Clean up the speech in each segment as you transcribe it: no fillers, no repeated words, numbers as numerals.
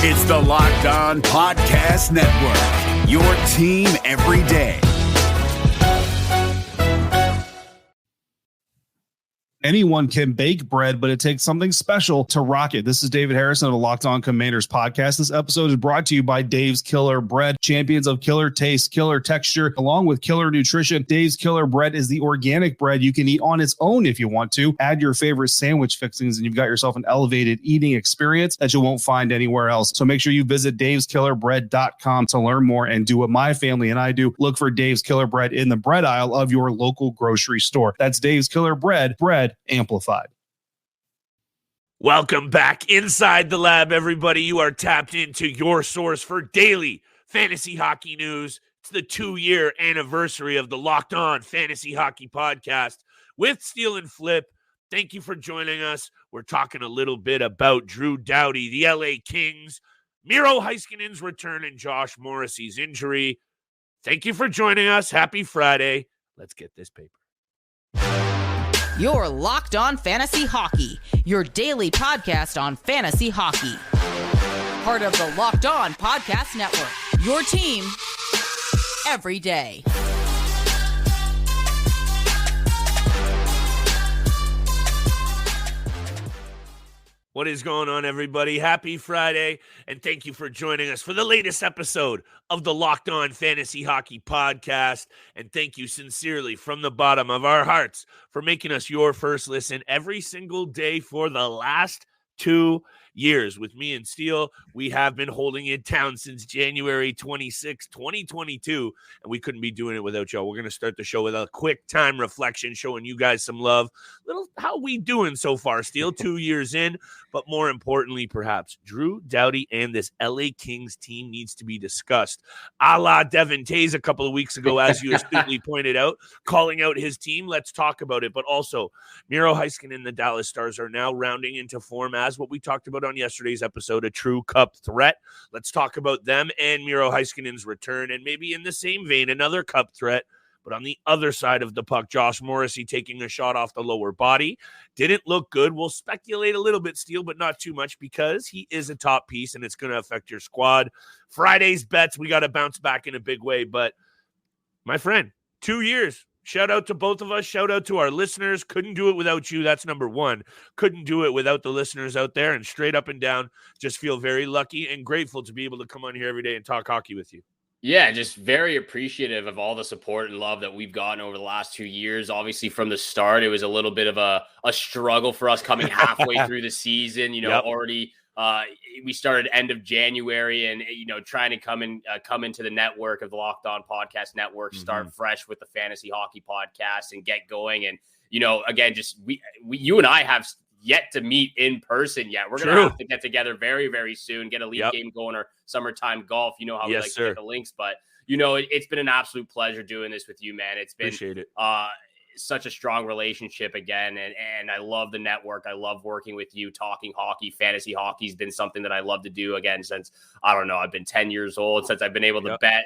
It's the Locked On Podcast Network, your team every day. Anyone can bake bread, but it takes something special to rock it. This is David Harrison of the Locked On Commanders podcast. This episode is brought to you by Dave's Killer Bread, champions of killer taste, killer texture, along with killer nutrition. Dave's Killer Bread is the organic bread you can eat on its own if you want to. Add your favorite sandwich fixings, and you've got yourself an elevated eating experience that you won't find anywhere else. So make sure you visit daveskillerbread.com to learn more and do what my family and I do. Look for Dave's Killer Bread in the bread aisle of your local grocery store. That's Dave's Killer Bread, bread amplified. Welcome back inside the lab, everybody. You are tapped into your source for daily fantasy hockey news. It's the 2-year anniversary of the Locked On Fantasy Hockey Podcast with Steele and Flip. Thank you for joining us. We're talking a little bit about Drew Doughty, the LA Kings, Miro Heiskanen's return, and Josh Morrissey's injury. Thank you for joining us. Happy Friday. Let's get this paper. You're Locked On Fantasy Hockey, your daily podcast on fantasy hockey. Part of the Locked On Podcast Network, your team every day. What is going on, everybody? Happy Friday, and thank you for joining us for the latest episode of the Locked On Fantasy Hockey Podcast. And thank you sincerely from the bottom of our hearts for making us your first listen every single day for the last 2 years. With me and Steele, we have been holding it down since January 26, 2022, and we couldn't be doing it without y'all. We're going to start the show with a quick time reflection, showing you guys some love. Little how we doing so far, Steele, 2 years in, but more importantly, perhaps, Drew Doughty and this LA Kings team needs to be discussed. A la Devin Tays a couple of weeks ago, as you astutely pointed out, calling out his team. Let's talk about it. But also, Miro Heiskanen and the Dallas Stars are now rounding into form as what we talked about on yesterday's episode, a true cup threat. Let's talk about them and Miro Heiskanen's return, and maybe in the same vein, another cup threat, but on the other side of the puck, Josh Morrissey taking a shot off the lower body. Didn't look good. We'll speculate a little bit, Steele, but not too much because he is a top piece and it's going to affect your squad. Friday's bets, we got to bounce back in a big way, but my friend, 2 years. Shout out to both of us. Shout out to our listeners. Couldn't do it without you. That's number one. Couldn't do it without the listeners out there. And straight up and down, just feel very lucky and grateful to be able to come on here every day and talk hockey with you. Yeah, just very appreciative of all the support and love that we've gotten over the last 2 years. Obviously, from the start, it was a little bit of a struggle for us coming halfway through the season. Already we started end of January, and trying to come into the network of the Locked On Podcast Network, start fresh with the Fantasy Hockey Podcast and get going. And again, just we you and I have yet to meet in person yet. We're going to have to get together very, very soon, get a league game going, or summertime golf. You know how we like to get the links, but it's been an absolute pleasure doing this with you, man. It's been such a strong relationship again. And I love the network. I love working with you, talking hockey. Fantasy hockey has been something that I love to do again since, I don't know, I've been 10 years old, since I've been able to bet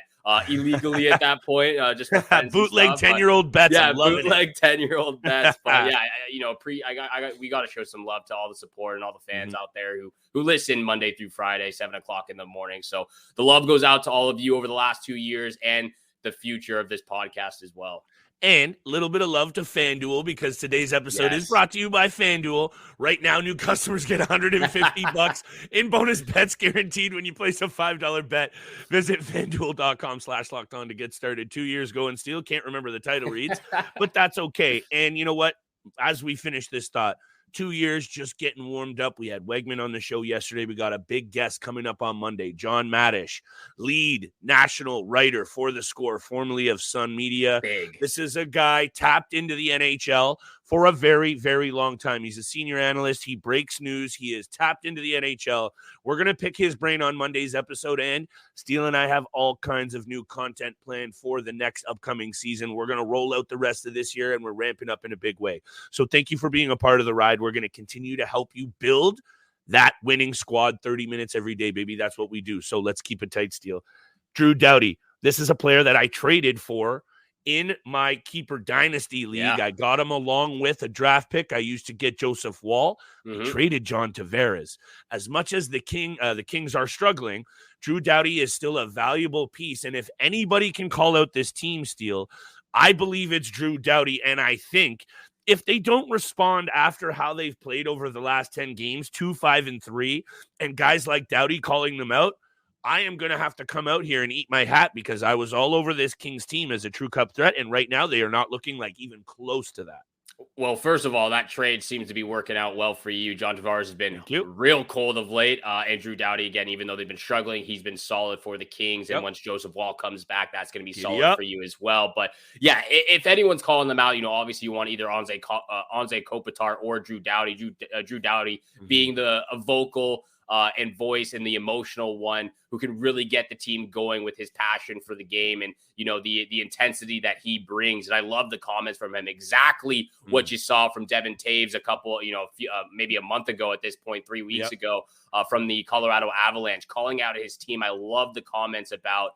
illegally at that point. Just bootleg 10-year-old bets. Yeah, bootleg 10-year-old bets. But we got to show some love to all the support and all the fans out there who listen Monday through Friday, 7:00 in the morning. So the love goes out to all of you over the last 2 years and the future of this podcast as well. And a little bit of love to FanDuel, because today's episode is brought to you by FanDuel. Right now, new customers get $150 in bonus bets guaranteed when you place a $5 bet. Visit FanDuel.com/lockedon to get started. 2 years ago and Steele can't remember the title reads, but that's okay. And you know what? As we finish this thought, 2 years just getting warmed up. We had Wegman on the show yesterday. We got a big guest coming up on Monday, John Madish, lead national writer for The Score, formerly of Sun Media. Big. This is a guy tapped into the NHL for a very, very long time. He's a senior analyst. He breaks news. He is tapped into the NHL. We're going to pick his brain on Monday's episode, and Steele and I have all kinds of new content planned for the next upcoming season. We're going to roll out the rest of this year, and we're ramping up in a big way. So thank you for being a part of the ride. We're going to continue to help you build that winning squad 30 minutes every day, baby. That's what we do. So let's keep it tight, Steele. Drew Doughty. This is a player that I traded for in my keeper dynasty league. Yeah. I got him along with a draft pick I used to get, Joseph Wall. I traded John Tavares. As much as the Kings are struggling, Drew Doughty is still a valuable piece. And if anybody can call out this team steal, I believe it's Drew Doughty. And I think if they don't respond after how they've played over the last 10 games, 2-5-3, and guys like Doughty calling them out, I am going to have to come out here and eat my hat because I was all over this Kings team as a true cup threat. And right now they are not looking like even close to that. Well, first of all, that trade seems to be working out well for you. John Tavares has been real cold of late. And Drew Doughty, again, even though they've been struggling, he's been solid for the Kings. And once Joseph Wall comes back, that's going to be solid for you as well. But yeah, if anyone's calling them out, obviously you want either Anze Kopitar or Drew Doughty. Drew Doughty being a vocal and voice and the emotional one who can really get the team going with his passion for the game and, the intensity that he brings. And I love the comments from him. Exactly what you saw from Devin Taves maybe a month ago at this point, 3 weeks ago from the Colorado Avalanche, calling out his team. I love the comments about,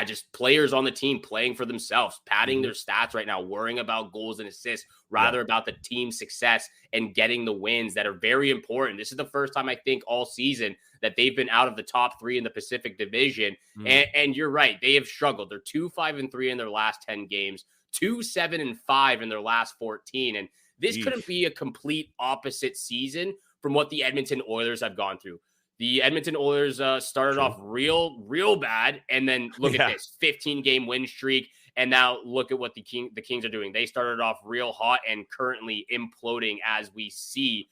just players on the team playing for themselves, padding their stats right now, worrying about goals and assists, rather about the team's success and getting the wins that are very important. This is the first time I think all season that they've been out of the top 3 in the Pacific Division. And you're right. They have struggled. They're 2-5-3 in their last 10 games, 2-7-5 in their last 14. And this couldn't be a complete opposite season from what the Edmonton Oilers have gone through. The Edmonton Oilers started off real bad, and then look at this 15-game win streak, and now look at what the Kings are doing. They started off real hot and currently imploding as we see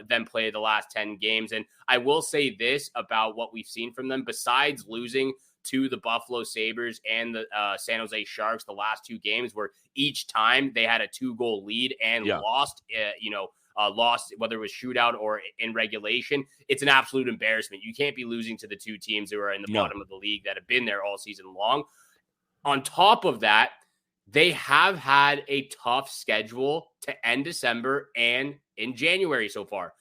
them play the last 10 games. And I will say this about what we've seen from them, besides losing to the Buffalo Sabres and the San Jose Sharks the last 2 games, where each time they had a 2-goal lead and lost, whether it was shootout or in regulation. It's an absolute embarrassment. You can't be losing to the 2 teams who are in the bottom of the league that have been there all season long. On top of that, they have had a tough schedule to end December and in January so far.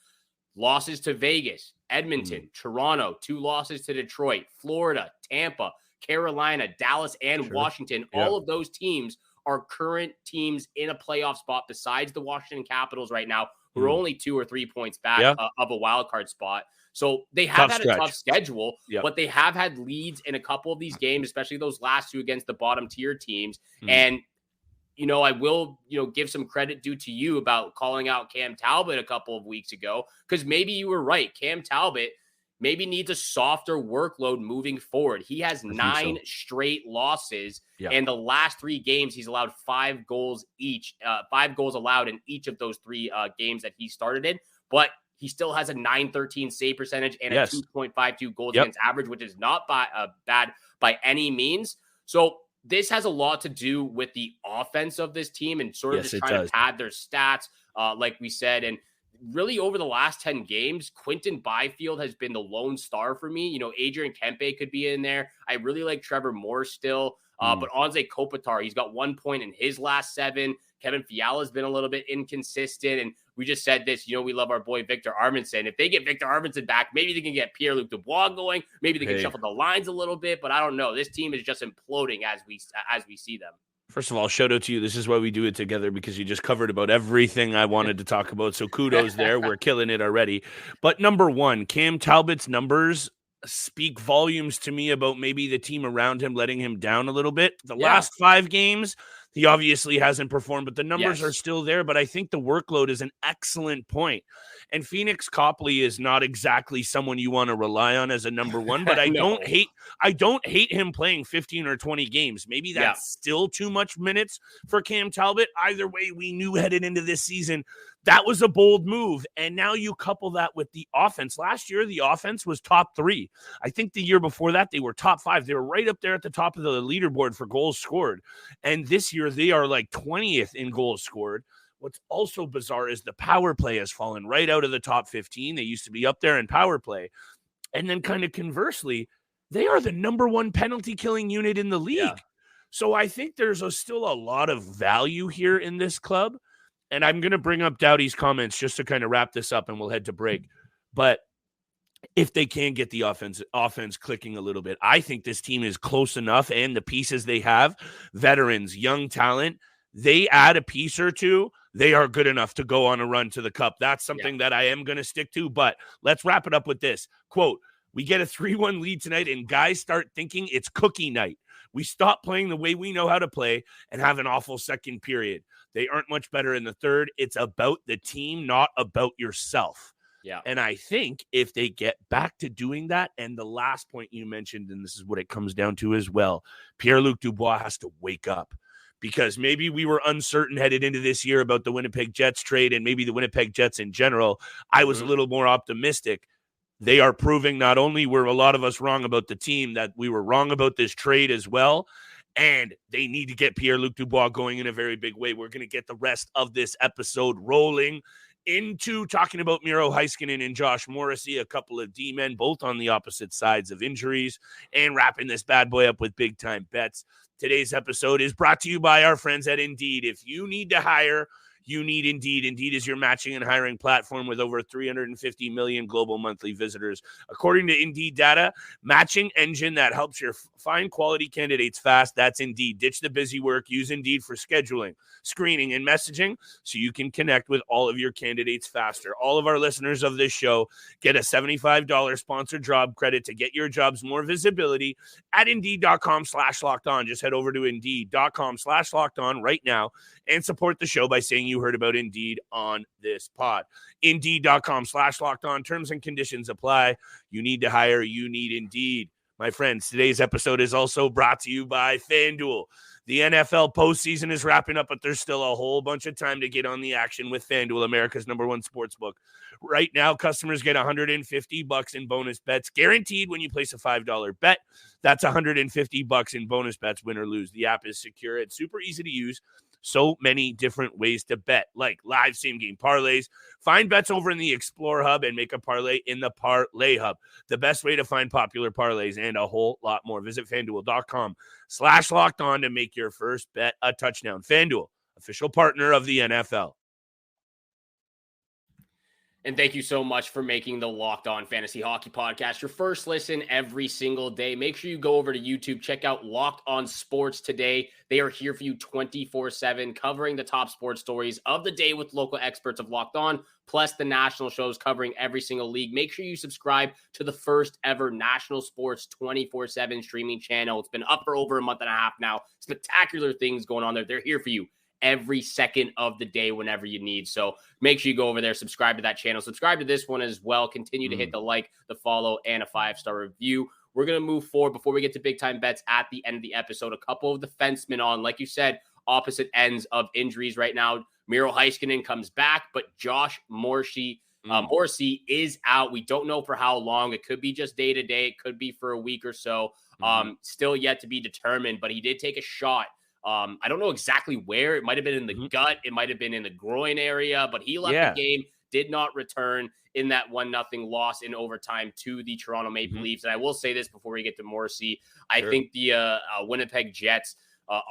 Losses to Vegas, Edmonton, Toronto, 2 losses to Detroit, Florida, Tampa, Carolina, Dallas, and Washington. All of those teams are current teams in a playoff spot besides the Washington Capitals right now, who are only 2 or 3 points back of a wild card spot. So they have had a tough schedule, but they have had leads in a couple of these games, especially those last 2 against the bottom tier teams. And, I will, give some credit due to you about calling out Cam Talbot a couple of weeks ago, because maybe you were right. Cam Talbot maybe needs a softer workload moving forward. He has 9 straight losses, and the last 3 games, he's allowed 5 goals each, 5 goals allowed in each of those 3 games that he started in. But he still has a .913 save percentage and a 2.52 goals against average, which is not bad by any means. So this has a lot to do with the offense of this team and sort of just trying to pad their stats, like we said. And really over the last 10 games, Quinton Byfield has been the lone star for me. Adrian Kempe could be in there. I really like Trevor Moore still. But Anze Kopitar, he's got 1 point in his last 7. Kevin Fiala's been a little bit inconsistent. And we just said this, we love our boy Victor Arvidsson. If they get Victor Arvidsson back, maybe they can get Pierre-Luc Dubois going. Maybe they can shuffle the lines a little bit, but I don't know. This team is just imploding as we see them. First of all, shout out to you. This is why we do it together, because you just covered about everything I wanted to talk about. So kudos there. We're killing it already. But number 1, Cam Talbot's numbers speak volumes to me about maybe the team around him letting him down a little bit. The last 5 games, he obviously hasn't performed, but the numbers are still there. But I think the workload is an excellent point. And Phoenix Copley is not exactly someone you want to rely on as a number 1, but I don't hate him playing 15 or 20 games. Maybe that's still too much minutes for Cam Talbot. Either way, we knew headed into this season that was a bold move. And now you couple that with the offense. Last year, the offense was top 3. I think the year before that, they were top 5. They were right up there at the top of the leaderboard for goals scored. And this year, they are like 20th in goals scored. What's also bizarre is the power play has fallen right out of the top 15. They used to be up there in power play. And then kind of conversely, they are the number 1 penalty killing unit in the league. Yeah. So I think there's still a lot of value here in this club. And I'm going to bring up Doughty's comments just to kind of wrap this up and we'll head to break. But if they can get the offense clicking a little bit. I think this team is close enough, and the pieces they have, veterans, young talent, they add a piece or two, they are good enough to go on a run to the cup. That's something that I am going to stick to, but let's wrap it up with this. Quote, we get a 3-1 lead tonight, and guys start thinking it's cookie night. We stop playing the way we know how to play and have an awful second period. They aren't much better in the third. It's about the team, not about yourself. Yeah. And I think if they get back to doing that, and the last point you mentioned, and this is what it comes down to as well, Pierre-Luc Dubois has to wake up, because maybe we were uncertain headed into this year about the Winnipeg Jets trade and maybe the Winnipeg Jets in general. I was a little more optimistic. They are proving not only were a lot of us wrong about the team, that we were wrong about this trade as well. And they need to get Pierre-Luc Dubois going in a very big way. We're going to get the rest of this episode rolling into talking about Miro Heiskanen and Josh Morrissey, a couple of D-men, both on the opposite sides of injuries, and wrapping this bad boy up with big-time bets. Today's episode is brought to you by our friends at Indeed. If you need to hire, you need Indeed. Indeed is your matching and hiring platform with over 350 million global monthly visitors. According to Indeed data, matching engine that helps you find quality candidates fast. That's Indeed. Ditch the busy work. Use Indeed for scheduling, screening, and messaging so you can connect with all of your candidates faster. All of our listeners of this show get a $75 sponsored job credit to get your jobs more visibility at Indeed.com/lockedon. Just head over to Indeed.com/lockedon right now and support the show by saying you heard about Indeed on this pod. Indeed.com/lockedon. Terms and conditions apply. You need to hire. You need Indeed. My friends, today's episode is also brought to you by FanDuel. The NFL postseason is wrapping up, but there's still a whole bunch of time to get on the action with FanDuel, America's #1 sportsbook. Right now, customers get $150 in bonus bets guaranteed when you place a $5 bet. That's $150 in bonus bets, win or lose. The app is secure. It's super easy to use. So many different ways to bet, like live same-game parlays. Find bets over in the Explore Hub and make a parlay in the Parlay Hub. The best way to find popular parlays and a whole lot more. Visit FanDuel.com/lockedon to make your first bet a touchdown. FanDuel, official partner of the NFL. And thank you so much for making the Locked On Fantasy Hockey Podcast your first listen every single day. Make sure you go over to YouTube, check out Locked On Sports today. They are here for you 24/7, covering the top sports stories of the day with local experts of Locked On, plus the national shows covering every single league. Make sure you subscribe to the first ever national sports 24/7 streaming channel. It's been up for over a month and a half now. Spectacular things going on there. They're here for you every second of the day whenever you need. So make sure you go over there, subscribe to that channel, subscribe to this one as well. Continue to hit the like, the follow, and a 5-star review. We're going to move forward before we get to big time bets at the end of the episode. A couple of defensemen on, like you said, opposite ends of injuries right now. Miro Heiskanen comes back, but Josh Morrissey is out. We don't know for how long. It could be just day to day. It could be for a week or so. Still yet to be determined, but he did take a shot. I don't know exactly where. It might have been in the gut. It might have been in the groin area, but he left the game, did not return in that 1-0 loss in overtime to the Toronto Maple Leafs. And I will say this before we get to Morrissey. I think the Winnipeg Jets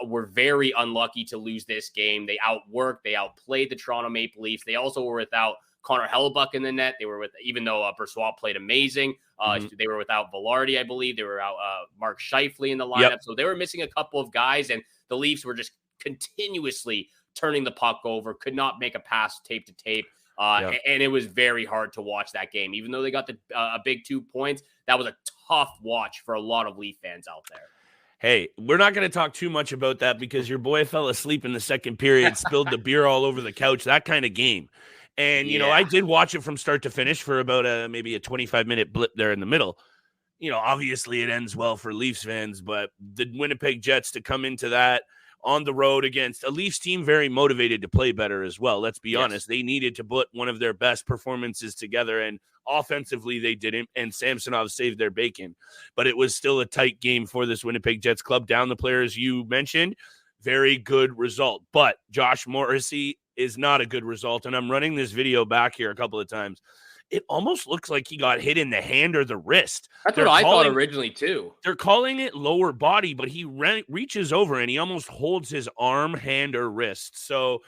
were very unlucky to lose this game. They outworked, they outplayed the Toronto Maple Leafs. They also were without Connor Hellebuck in the net. They were with, even though Brossoit played amazing, they were without Velarde, I believe. They were out Mark Scheifele in the lineup. So they were missing a couple of guys, and the Leafs were just continuously turning the puck over, could not make a pass tape to tape. And it was very hard to watch that game. Even though they got a big 2 points, that was a tough watch for a lot of Leaf fans out there. Hey, we're not going to talk too much about that because your boy fell asleep in the second period, spilled the beer all over the couch, that kind of game. And, you know, I did watch it from start to finish for about maybe a 25-minute blip there in the middle. You know, obviously it ends well for Leafs fans, but the Winnipeg Jets to come into that on the road against a Leafs team very motivated to play better as well. Let's be honest. They needed to put one of their best performances together, and offensively they didn't, and Samsonov saved their bacon. But it was still a tight game for this Winnipeg Jets club. Down the players you mentioned, very good result. But Josh Morrissey is not a good result, and I'm running this video back here a couple of times. It almost looks like he got hit in the hand or the wrist. That's what I thought originally, too. They're calling it lower body, but he reaches over and he almost holds his arm, hand, or wrist. So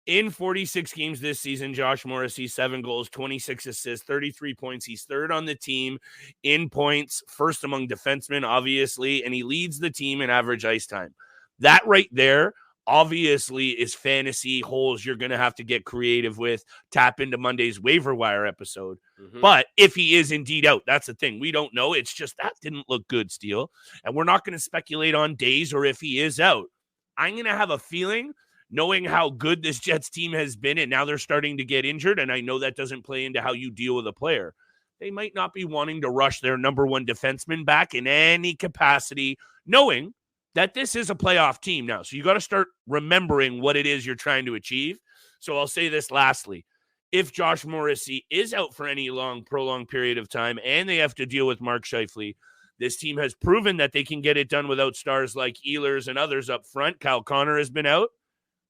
In 46 games this season, Josh Morrissey, 7 goals, 26 assists, 33 points. He's third on the team in points, first among defensemen, obviously, and he leads the team in average ice time. That right there, obviously, is fantasy holes you're going to have to get creative with. Tap into Monday's waiver wire episode. Mm-hmm. But if he is indeed out, that's the thing. We don't know. It's just that didn't look good, Steele. And we're not going to speculate on days or if he is out. I'm going to have a feeling, knowing how good this Jets team has been, and now they're starting to get injured, and I know that doesn't play into how you deal with a player. They might not be wanting to rush their number one defenseman back in any capacity, knowing that this is a playoff team now. So you got to start remembering what it is you're trying to achieve. So I'll say this lastly. If Josh Morrissey is out for any prolonged period of time and they have to deal with Mark Scheifele, this team has proven that they can get it done without stars like Ehlers and others up front. Kyle Connor has been out.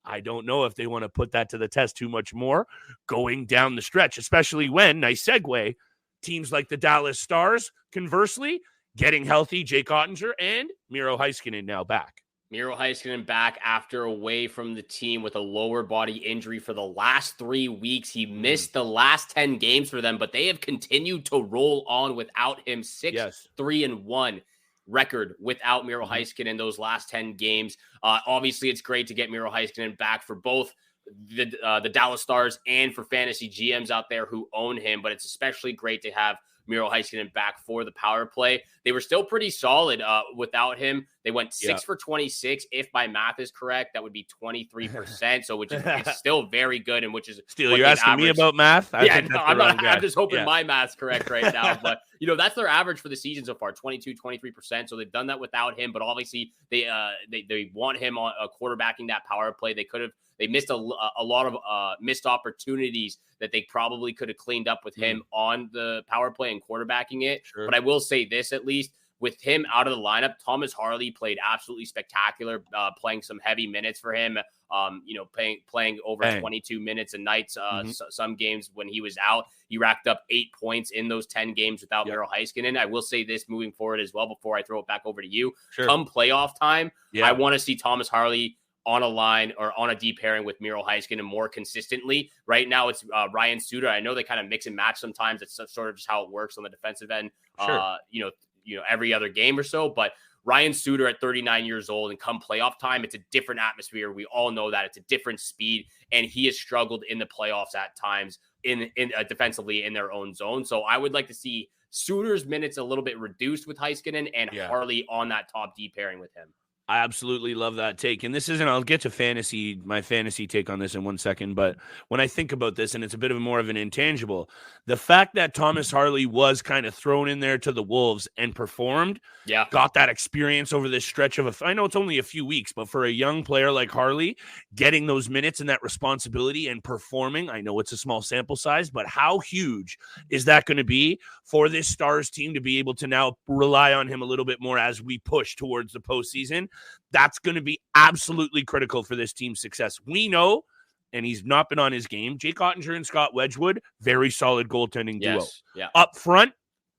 I don't know if they want to put that to the test too much more going down the stretch, especially when, nice segue, teams like the Dallas Stars, conversely, getting healthy, Jake Ottinger and Miro Heiskanen now back. Miro Heiskanen back after away from the team with a lower body injury for the last 3 weeks. He missed the last 10 games for them, but they have continued to roll on without him. 6-3-1 record without Miro Heiskanen in those last 10 games. Obviously, it's great to get Miro Heiskanen back for both the Dallas Stars and for fantasy GMs out there who own him, but it's especially great to have Miro Heiskanen back for the power play. They were still pretty solid without him. They went 6 for 26. If my math is correct, that would be 23%. So which is it's still very good, and which is Steele, you're asking me about math? I'm just hoping my math's correct right now. But that's their average for the season so far, 23%. So they've done that without him. But obviously they want him on quarterbacking that power play. They missed a lot of missed opportunities that they probably could have cleaned up with him on the power play and quarterbacking it. Sure. But I will say this, at least with him out of the lineup, Thomas Harley played absolutely spectacular, playing some heavy minutes for him, playing over 22 minutes a night. Some games when he was out, he racked up 8 points in those 10 games without Miro Heiskanen. I will say this moving forward as well before I throw it back over to you. Sure. Come playoff time, I want to see Thomas Harley on a line or on a deep pairing with Miro Heiskanen more consistently. Right now it's Ryan Suter. I know they kind of mix and match sometimes. It's sort of just how it works on the defensive end, every other game or so. But Ryan Suter at 39 years old and come playoff time, it's a different atmosphere. We all know that it's a different speed, and he has struggled in the playoffs at times in defensively in their own zone. So I would like to see Suter's minutes a little bit reduced with Heiskanen and Harley on that top D pairing with him. I absolutely love that take. And this isn't, I'll get to my fantasy take on this in 1 second. But when I think about this, and it's a bit of more of an intangible, the fact that Thomas Harley was kind of thrown in there to the Wolves and performed, got that experience over this stretch of I know it's only a few weeks, but for a young player like Harley, getting those minutes and that responsibility and performing, I know it's a small sample size, but how huge is that going to be for this Stars team to be able to now rely on him a little bit more as we push towards the postseason? That's going to be absolutely critical for this team's success. We know, and he's not been on his game, Jake Ottinger and Scott Wedgwood, very solid goaltending duo. Up front,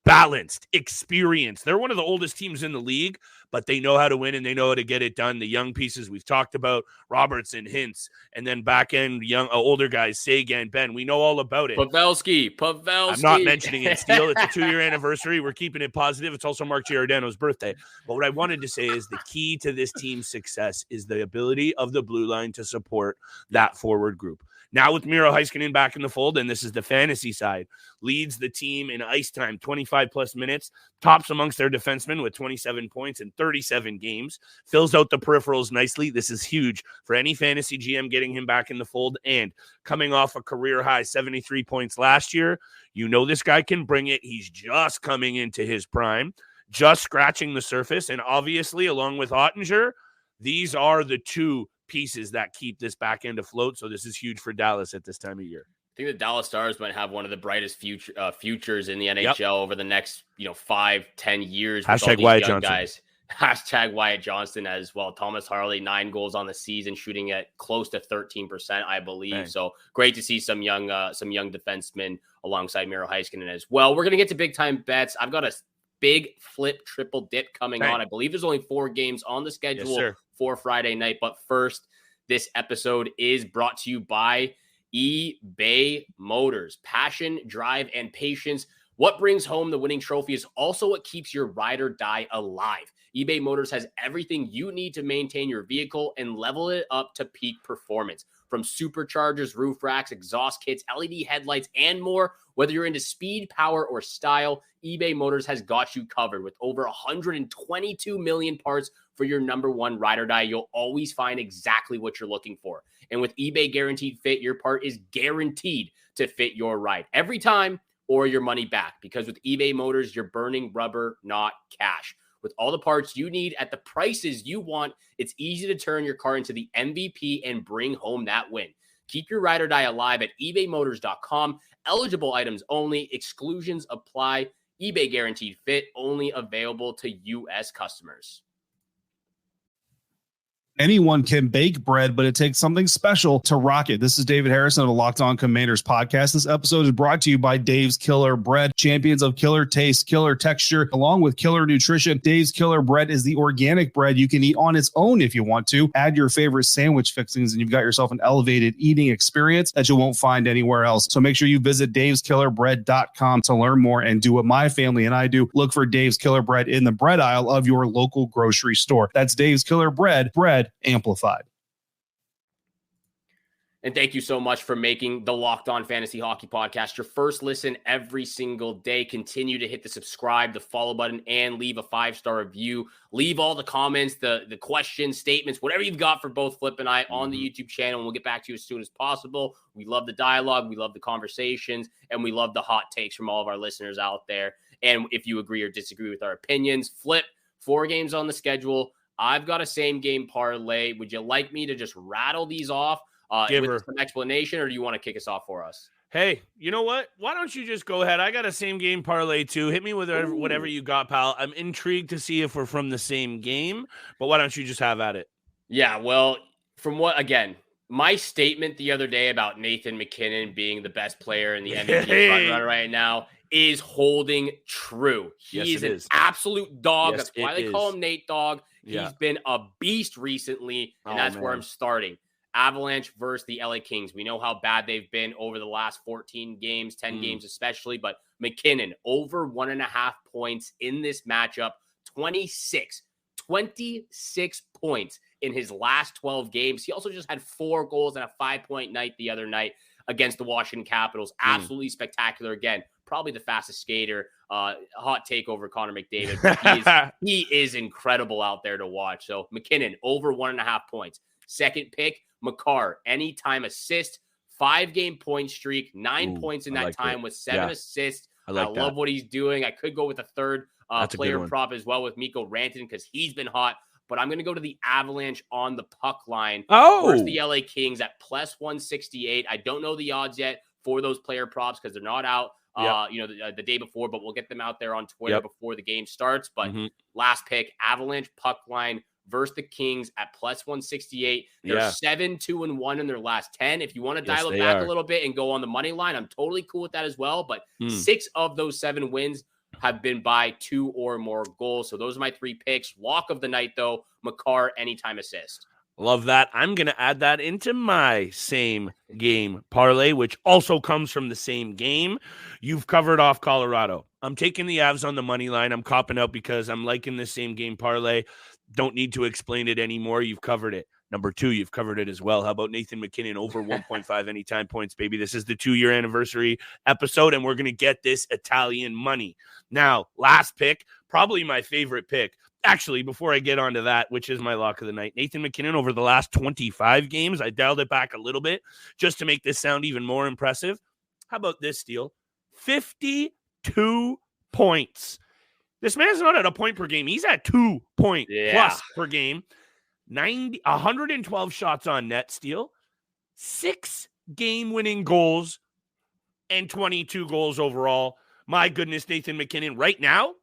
balanced, experienced. They're one of the oldest teams in the league, but they know how to win and they know how to get it done. The young pieces we've talked about, Robertson, Hintz, and then back end young older guys, Sagan, Ben. We know all about it. Pavelski. I'm not mentioning it, Steele. It's a 2-year anniversary. We're keeping it positive. It's also Mark Giordano's birthday. But what I wanted to say is the key to this team's success is the ability of the blue line to support that forward group. Now with Miro Heiskanen back in the fold, and this is the fantasy side, leads the team in ice time, 25-plus minutes, tops amongst their defensemen with 27 points in 37 games, fills out the peripherals nicely. This is huge for any fantasy GM getting him back in the fold, and coming off a career-high 73 points last year, this guy can bring it. He's just coming into his prime, just scratching the surface, and obviously, along with Ottinger, these are the two pieces that keep this back end afloat. So this is huge for Dallas at this time of year. I think the Dallas Stars might have one of the brightest futures in the NHL over the next 5-10 years. Hashtag Wyatt Johnston. Guys. Hashtag Wyatt Johnston as well. Thomas Harley, 9 goals on the season, shooting at close to 13%, I believe. Dang. So great to see some young defensemen alongside Miro Heiskanen as well. We're gonna get to big time bets. I've got a big flip triple dip coming on. I believe there's only 4 games on the schedule for Friday night. But first, This episode is brought to you by eBay Motors. Passion, drive, and patience. What brings home the winning trophy is also what keeps your ride or die alive. eBay Motors has everything you need to maintain your vehicle and level it up to peak performance. From superchargers, roof racks, exhaust kits, LED headlights, and more. Whether you're into speed, power, or style, eBay Motors has got you covered. With over 122 million parts for your number one ride or die, you'll always find exactly what you're looking for. And with eBay Guaranteed Fit, your part is guaranteed to fit your ride every time or your money back. Because with eBay Motors, you're burning rubber, not cash. With all the parts you need at the prices you want, it's easy to turn your car into the MVP and bring home that win. Keep your ride or die alive at ebaymotors.com. Eligible items only. Exclusions apply. eBay Guaranteed Fit only available to U.S. customers. Anyone can bake bread, but it takes something special to rock it. This is David Harrison of the Locked On Commanders podcast. This episode is brought to you by Dave's Killer Bread, champions of killer taste, killer texture, along with killer nutrition. Dave's Killer Bread is the organic bread you can eat on its own if you want to. Add your favorite sandwich fixings, and you've got yourself an elevated eating experience that you won't find anywhere else. So make sure you visit daveskillerbread.com to learn more and do what my family and I do. Look for Dave's Killer Bread in the bread aisle of your local grocery store. That's Dave's Killer Bread, bread amplified. And thank you so much for making the Locked On Fantasy Hockey Podcast your first listen every single day. Continue to hit the subscribe, the follow button, and leave a 5-star review. Leave all the comments, the questions, statements, whatever you've got for both Flip and I on the YouTube channel, and we'll get back to you as soon as possible. We love the dialogue, we love the conversations, and we love the hot takes from all of our listeners out there. And if you agree or disagree with our opinions, Flip, 4 games on the schedule. I've got a same game parlay. Would you like me to just rattle these off with some explanation, or do you want to kick us off for us? Hey, you know what? Why don't you just go ahead? I got a same game parlay too. Hit me with whatever you got, pal. I'm intrigued to see if we're from the same game, but why don't you just have at it? Yeah, well, again, my statement the other day about Nathan MacKinnon being the best player in the MVP front runner right now is holding true. He is an absolute dog. Yes, that's why they call him Nate Dogg. He's been a beast recently, and that's where I'm starting. Avalanche versus the LA Kings. We know how bad they've been over the last 14 games, 10 games especially, but MacKinnon over 1.5 points in this matchup, 26 points in his last 12 games. He also just had 4 goals and a 5-point night the other night against the Washington Capitals. Absolutely spectacular again. Probably the fastest skater. Hot take over Connor McDavid. But he is incredible out there to watch. So MacKinnon over 1.5 points. Second pick, Makar, anytime assist, 5-game point streak, 9 points in that time with 7 assists. I love what he's doing. I could go with a third player prop as well with Mikko Rantanen because he's been hot. But I'm going to go to the Avalanche on the puck line versus the LA Kings at plus 168. I don't know the odds yet for those player props because they're not out. The day before, but we'll get them out there on Twitter before the game starts. But last pick, Avalanche puck line versus the Kings at plus 168. They're 7-2-1 in their last 10. If you want to dial it back a little bit and go on the money line, I'm totally cool with that as well. But 6 of those 7 wins have been by 2 or more goals. So those are my 3 picks. Lock of the night, though, Makar, anytime assist. Love that. I'm going to add that into my same game parlay, which also comes from the same game. You've covered off Colorado. I'm taking the Avs on the money line. I'm copping out because I'm liking the same game parlay. Don't need to explain it anymore. You've covered it. Number 2, you've covered it as well. How about Nathan MacKinnon over 1.5 anytime points, baby? This is the 2-year anniversary episode, and we're going to get this Italian money. Now, last pick, probably my favorite pick. Actually, before I get onto that, which is my lock of the night, Nathan MacKinnon over the last 25 games. I dialed it back a little bit just to make this sound even more impressive. How about this deal? 52 points. This man's not at a point per game. He's at 2 point plus per game. 112 shots on net steal, 6 game-winning goals, and 22 goals overall. My goodness, Nathan MacKinnon right now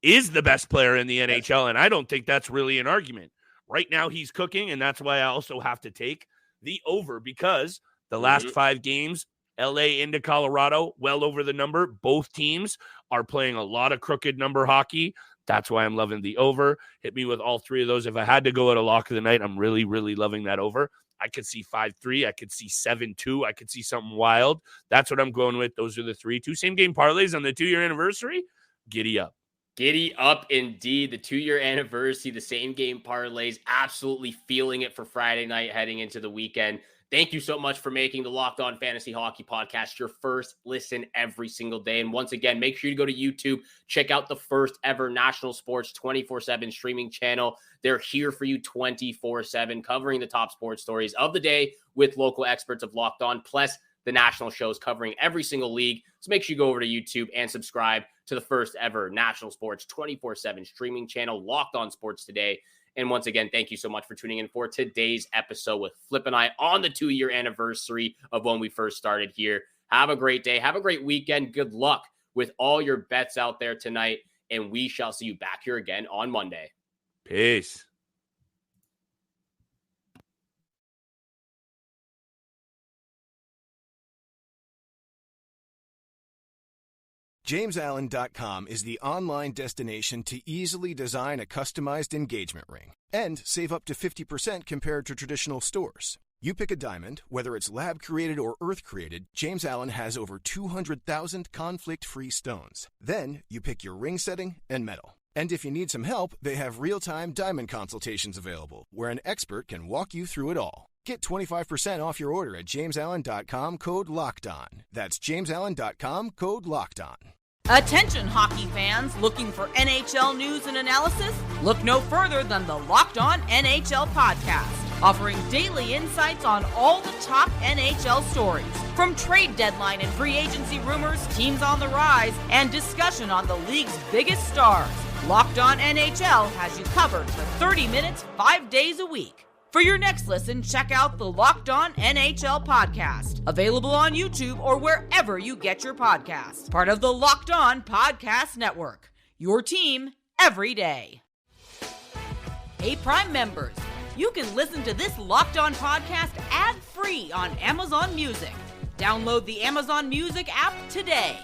is the best player in the NHL, and I don't think that's really an argument. Right now, he's cooking, and that's why I also have to take the over because the last 5 games, LA into Colorado, well over the number. Both teams are playing a lot of crooked number hockey. That's why I'm loving the over. Hit me with all 3 of those. If I had to go at a lock of the night, I'm really, really loving that over. I could see 5-3. I could see 7-2. I could see something wild. That's what I'm going with. Those are the 3. 2 same-game parlays on the 2-year anniversary. Giddy up. Giddy up indeed. The 2-year anniversary, the same-game parlays, absolutely feeling it for Friday night heading into the weekend. Thank you so much for making the Locked On Fantasy Hockey Podcast your first listen every single day. And once again, make sure you go to YouTube, check out the first ever national sports 24/7 streaming channel. They're here for you 24/7, covering the top sports stories of the day with local experts of Locked On, plus the national shows covering every single league. So make sure you go over to YouTube and subscribe to the first ever national sports 24/7 streaming channel, Locked On Sports Today. And once again, thank you so much for tuning in for today's episode with Flip and I on the 2-year anniversary of when we first started here. Have a great day. Have a great weekend. Good luck with all your bets out there tonight. And we shall see you back here again on Monday. Peace. JamesAllen.com is the online destination to easily design a customized engagement ring and save up to 50% compared to traditional stores. You pick a diamond, whether it's lab-created or earth-created, James Allen has over 200,000 conflict-free stones. Then you pick your ring setting and metal. And if you need some help, they have real-time diamond consultations available, where an expert can walk you through it all. Get 25% off your order at JamesAllen.com, code LOCKEDON. That's JamesAllen.com, code LOCKEDON. Attention hockey fans looking for NHL news and analysis? Look no further than the Locked On NHL podcast, offering daily insights on all the top NHL stories. From trade deadline and free agency rumors, teams on the rise, and discussion on the league's biggest stars, Locked On NHL has you covered for 30 minutes, 5 days a week. For your next listen, check out the Locked On NHL podcast, available on YouTube or wherever you get your podcasts. Part of the Locked On Podcast Network, your team every day. Hey, Prime members, you can listen to this Locked On podcast ad-free on Amazon Music. Download the Amazon Music app today.